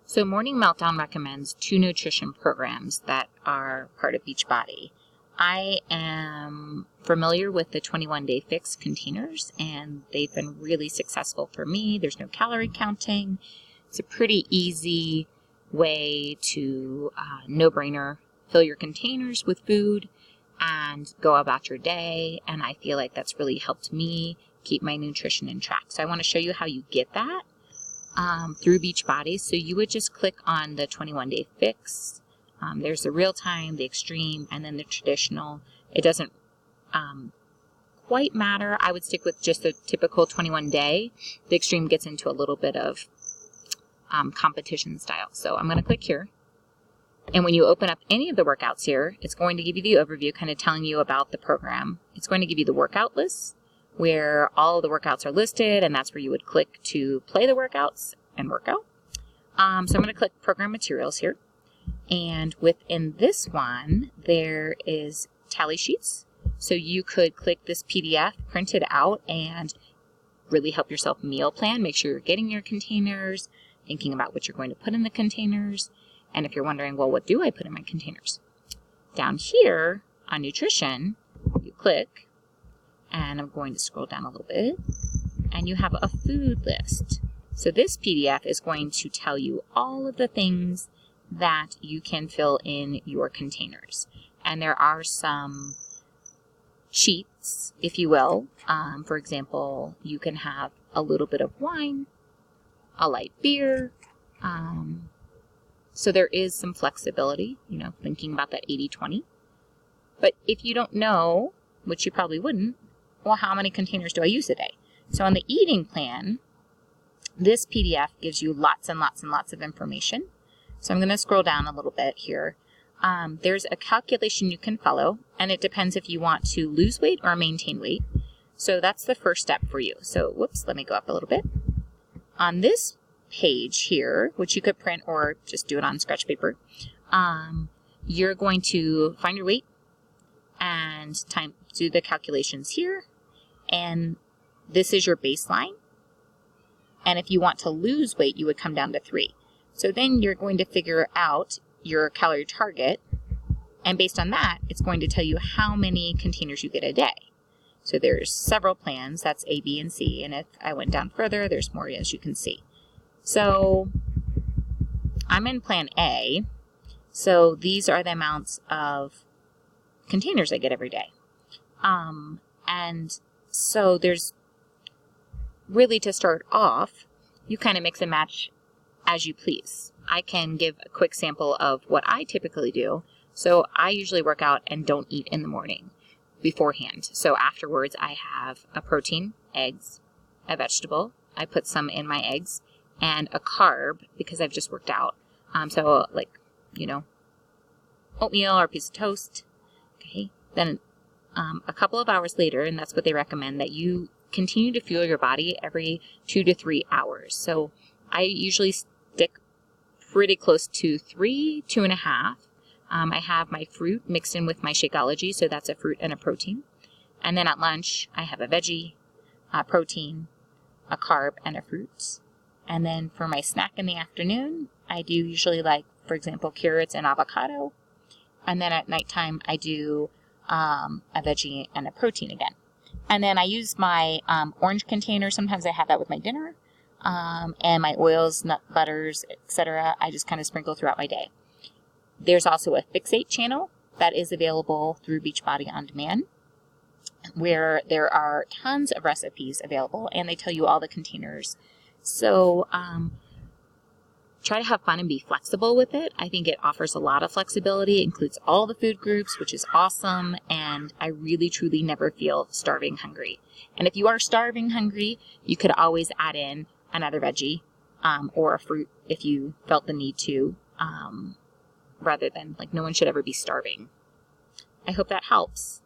So Morning Meltdown recommends 2 nutrition programs that are part of Beachbody. I am familiar with the 21-Day Fix containers, and they've been really successful for me. There's no calorie counting. It's a pretty easy way to, no-brainer, fill your containers with food and go about your day, and I feel like that's really helped me keep my nutrition in track. So I want to show you how you get that through Beachbody. So you would just click on the 21-Day Fix. There's the real time, the extreme, and then the traditional. It doesn't quite matter. I would stick with just the typical 21-day. The extreme gets into a little bit of competition style. So I'm going to click here. And when you open up any of the workouts here, it's going to give you the overview, kind of telling you about the program. It's going to give you the workout list, where all of the workouts are listed, and that's where you would click to play the workouts and work out. So I'm going to click Program Materials here. And within this one, there is tally sheets. So you could click this PDF, print it out, and really help yourself meal plan. Make sure you're getting your containers, thinking about what you're going to put in the containers. And if you're wondering, well, what do I put in my containers? Down here on nutrition, you click, and I'm going to scroll down a little bit, and you have a food list. So this PDF is going to tell you all of the things that you can fill in your containers. And there are some cheats, if you will. For example, you can have a little bit of wine, a light beer. So there is some flexibility, thinking about that 80-20. But if you don't know, which you probably wouldn't, well, how many containers do I use a day? So on the eating plan, this PDF gives you lots and lots and lots of information. So I'm going to scroll down a little bit here. There's a calculation you can follow, and it depends if you want to lose weight or maintain weight. So that's the first step for you. So, let me go up a little bit. On this page here, which you could print or just do it on scratch paper, you're going to find your weight and do the calculations here. And this is your baseline. And if you want to lose weight, you would come down to 3. So then you're going to figure out your calorie target. And based on that, it's going to tell you how many containers you get a day. So there's several plans. That's A, B, and C. And if I went down further, there's more, as you can see. So I'm in plan A. So these are the amounts of containers I get every day. And so there's really, to start off, you kind of mix and match as you please. I can give a quick sample of what I typically do. So I usually work out and don't eat in the morning beforehand. So afterwards, I have a protein, eggs, a vegetable. I put some in my eggs, and a carb because I've just worked out. So oatmeal or a piece of toast. Okay. Then a couple of hours later, and that's what they recommend, that you continue to fuel your body every 2 to 3 hours. So I usually stick pretty close to 3, 2.5. I have my fruit mixed in with my Shakeology, so that's a fruit and a protein. And then at lunch, I have a veggie, a protein, a carb, and a fruit. And then for my snack in the afternoon, I do usually for example, carrots and avocado. And then at nighttime, I do a veggie and a protein again. And then I use my orange container. Sometimes I have that with my dinner. And my oils, nut butters, etc. I just kind of sprinkle throughout my day. There's also a Fixate channel that is available through Beachbody On Demand, where there are tons of recipes available, and they tell you all the containers. So try to have fun and be flexible with it. I think it offers a lot of flexibility. It includes all the food groups, which is awesome, and I really, truly never feel starving hungry. And if you are starving hungry, you could always add in another veggie or a fruit if you felt the need to, rather than no one should ever be starving. I hope that helps.